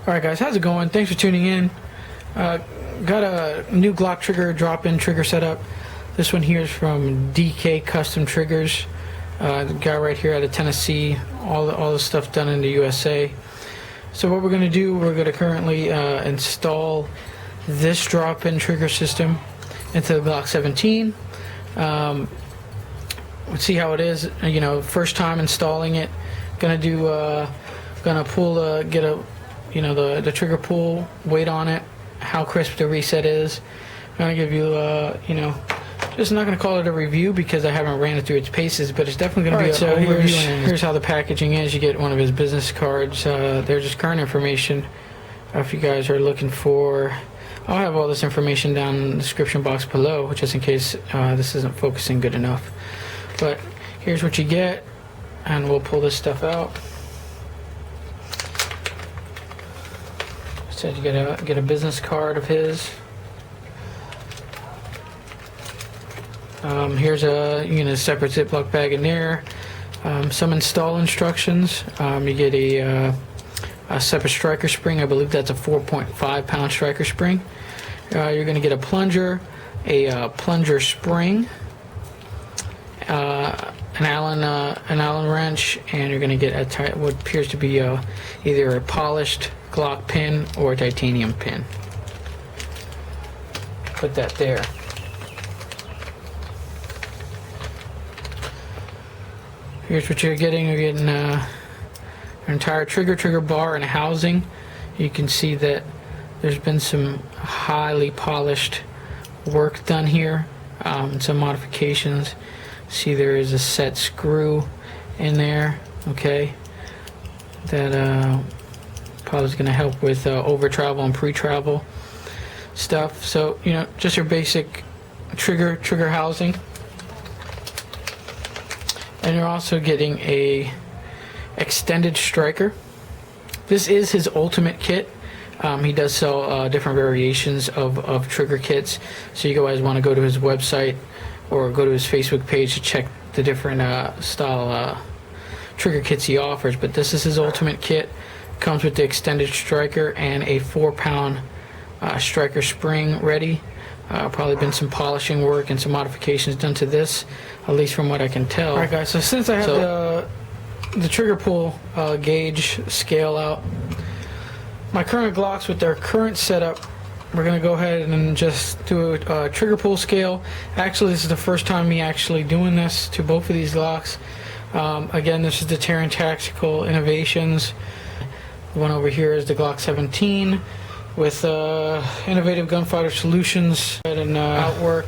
Alright guys, how's it going? Thanks for tuning in. Got a new Glock trigger, drop-in trigger setup. This one here is from DK Custom Triggers. The guy right here out of Tennessee. All the stuff done in the USA. So what we're going to do, we're going to currently install this drop-in trigger system into the Glock 17. Let's see how it is. You know, first time installing it. Gonna pull get a the trigger pull weight on it, how crisp the reset is. I'm gonna give you just not gonna call it a review because I haven't ran it through its paces, but it's definitely gonna be an overview. Here's how the packaging is. You get one of his business cards. There's just current information. If you guys are looking for, I'll have all this information down in the description box below, just in case this isn't focusing good enough. But here's what you get, and we'll pull this stuff out. Said you get a business card of his. Here's a separate Ziploc bag in there. Some install instructions. You get a separate striker spring. I believe that's a 4.5 pound striker spring. You're going to get a plunger, a plunger spring, an Allen wrench, and you're going to get what appears to be either a polished Glock pin or a titanium pin. Put that there. Here's what you're getting. You're getting an entire trigger bar and a housing. You can see that there's been some highly polished work done here, some modifications. See, there is a set screw in there, okay, that probably is going to help with over travel and pre-travel stuff. So, just your basic trigger housing. And you're also getting a extended striker. This is his ultimate kit. He does sell different variations of trigger kits, so you guys want to go to his website or go to his Facebook page to check the different style trigger kits he offers. But this is his ultimate kit. Comes with the extended striker and a 4-pound striker spring ready. Probably been some polishing work and some modifications done to this, at least from what I can tell. Alright guys, so since I have the trigger pull gauge scale out, my current Glocks with their current setup, we're going to go ahead and just do a trigger pull scale. Actually, this is the first time me actually doing this to both of these Glocks. Again, this is the Terran Tactical Innovations. The one over here is the Glock 17 with Innovative Gunfighter Solutions and outwork.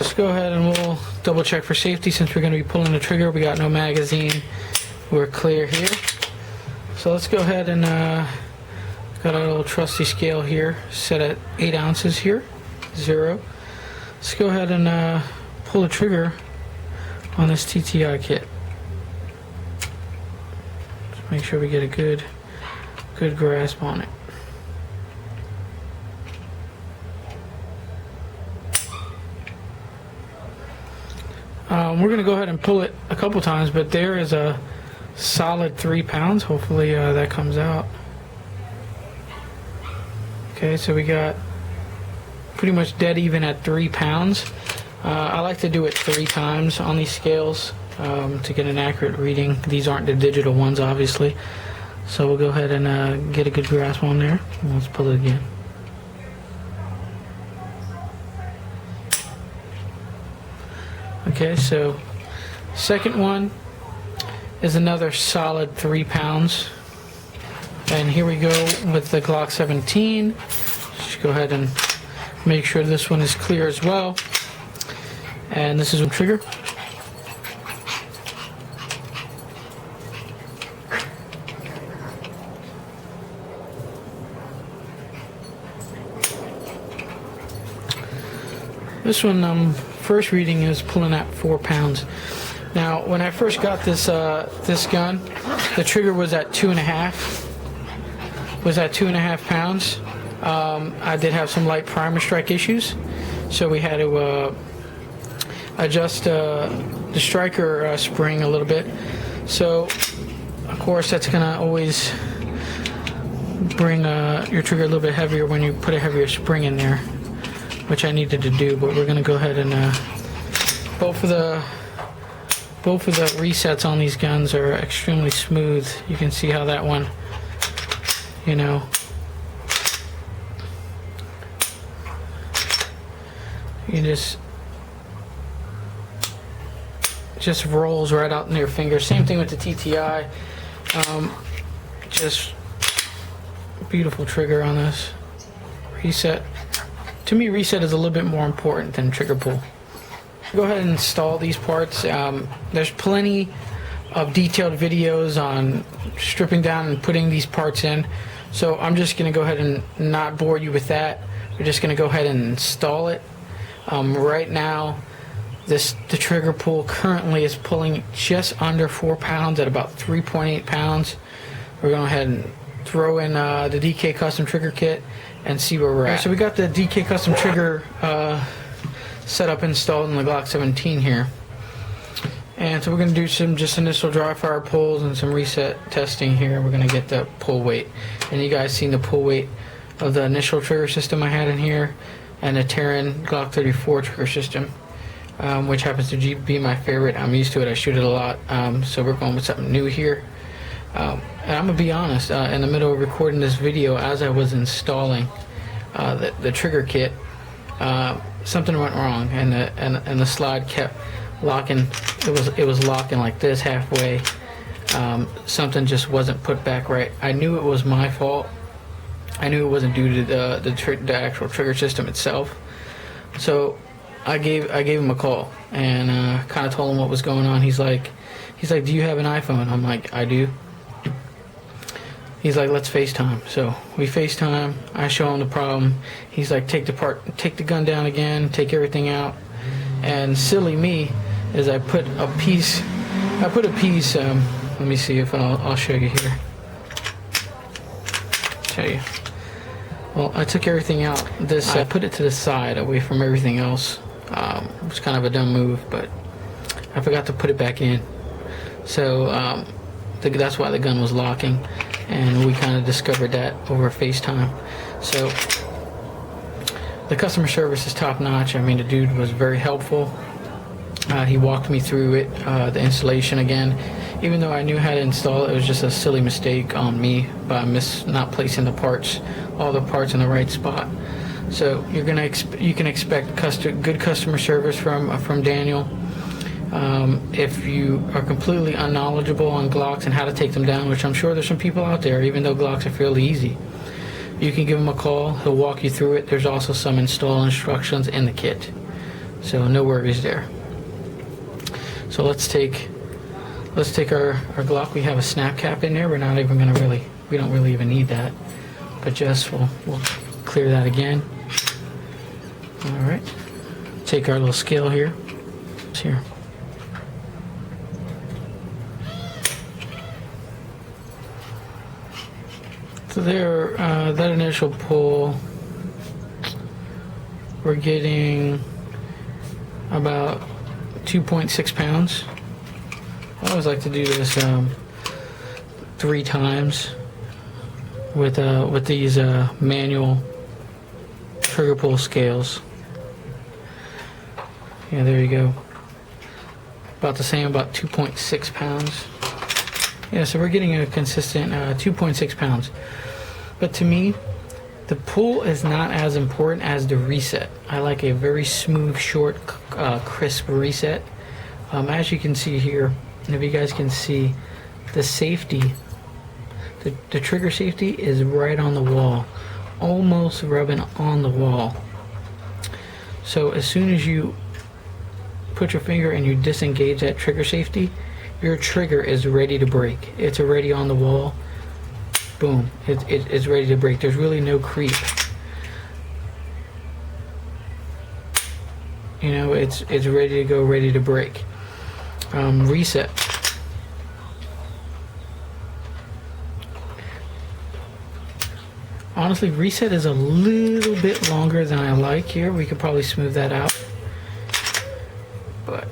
Let's go ahead and we'll double check for safety since we're going to be pulling the trigger. We got no magazine. We're clear here. So let's go ahead and got our little trusty scale here set at 8 ounces here, 0. Let's go ahead and pull the trigger on this TTI kit. Just make sure we get a good grasp on it. We're going to go ahead and pull it a couple times, but there is a solid 3 pounds. Hopefully that comes out. Okay, so we got pretty much dead even at 3 pounds. I like to do it 3 times on these scales to get an accurate reading. These aren't the digital ones, obviously. So we'll go ahead and get a good grasp on there. Let's pull it again. Okay, so second one is another solid 3 pounds. And here we go with the Glock 17. Just go ahead and make sure this one is clear as well. And this is a trigger. This one, first reading is pulling at 4 pounds. Now, when I first got this this gun, the trigger was at 2.5. Was at 2.5 pounds. I did have some light primer strike issues, so we had to adjust the striker spring a little bit. So Of course, that's gonna always bring your trigger a little bit heavier when you put a heavier spring in there, which I needed to do. But we're gonna go ahead and both of the resets on these guns are extremely smooth. You can see how that one, you know, you just rolls right out in your finger. Same thing with the TTI. Just beautiful trigger on this. Reset. To me, reset is a little bit more important than trigger pull. Go ahead and install these parts. There's plenty of detailed videos on stripping down and putting these parts in. So I'm just going to go ahead and not bore you with that. We're just going to go ahead and install it. Right now, the trigger pull currently is pulling just under 4 pounds at about 3.8 pounds. We're going to go ahead and throw in the DK Custom Trigger Kit and see where we're at. So we got the DK Custom Trigger setup installed in the Glock 17 here. And so we're going to do some just initial dry fire pulls and some reset testing here. We're going to get the pull weight. And you guys seen the pull weight of the initial trigger system I had in here and the Terran Glock 34 trigger system, which happens to be my favorite. I'm used to it. I shoot it a lot. So we're going with something new here. And I'm going to be honest, in the middle of recording this video, as I was installing the trigger kit, something went wrong, and the slide kept locking. It was locking like this halfway. Something just wasn't put back right. I knew it was my fault. I knew it wasn't due to the actual trigger system itself. So I gave him a call and kind of told him what was going on. He's like, do you have an iPhone? I'm like, I do. He's like, let's FaceTime. So we FaceTime. I show him the problem. He's like, take the gun down again, take everything out. And silly me, is I put a piece. Let me see if I'll show you here. Show you. Well, I took everything out. I put it to the side, away from everything else. It was kind of a dumb move, but I forgot to put it back in. So that's why the gun was locking. And we kind of discovered that over FaceTime. So the customer service is top notch. I mean, the dude was very helpful. He walked me through it, the installation again. Even though I knew how to install it, it was just a silly mistake on me by not placing all the parts in the right spot. So you can expect good customer service from Daniel. If you are completely unknowledgeable on Glocks and how to take them down, which I'm sure there's some people out there, even though Glocks are fairly easy, you can give him a call. He'll walk you through it. There's also some install instructions in the kit, so no worries there. So let's take our Glock. We have a snap cap in there. We're not even going to we don't really even need that, but just we'll clear that again. All right, take our little scale here. It's here. So there, that initial pull, we're getting about 2.6 pounds. I always like to do this 3 times with these manual trigger pull scales. Yeah, there you go. About the same, about 2.6 pounds. Yeah, so we're getting a consistent 2.6 pounds. But to me, the pull is not as important as the reset. I like a very smooth, short, crisp reset. As you can see here, and if you guys can see, the safety, the trigger safety is right on the wall, almost rubbing on the wall. So as soon as you put your finger and you disengage that trigger safety, your trigger is ready to break. It's already on the wall. Boom, it's ready to break. There's really no creep. You know, it's ready to go, ready to break. Reset. Honestly, reset is a little bit longer than I like here. We could probably smooth that out. But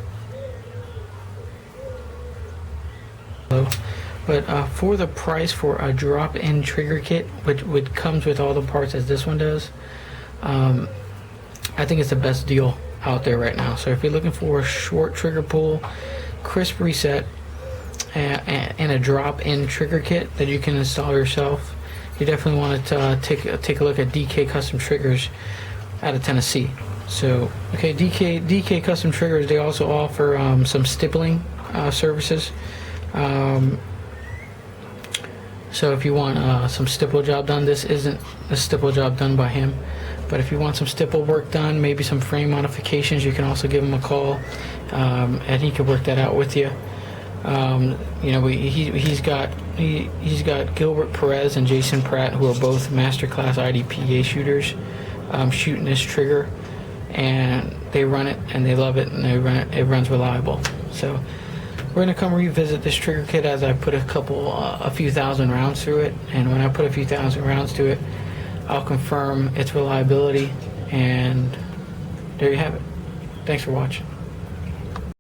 But for the price for a drop-in trigger kit, which comes with all the parts as this one does, I think it's the best deal out there right now. So if you're looking for a short trigger pull, crisp reset, and a drop-in trigger kit that you can install yourself, you definitely want to take a look at DK Custom Triggers out of Tennessee. So, okay, DK Custom Triggers, they also offer some stippling services. So if you want some stipple job done, this isn't a stipple job done by him, but if you want some stipple work done, maybe some frame modifications, you can also give him a call, and he could work that out with you. You know, he's got Gilbert Perez and Jason Pratt, who are both masterclass IDPA shooters, shooting this trigger, and they run it and they love it, and it runs reliable. So we're gonna come revisit this trigger kit as I put a few thousand rounds through it, and when I put a few thousand rounds to it, I'll confirm its reliability, and there you have it. Thanks for watching.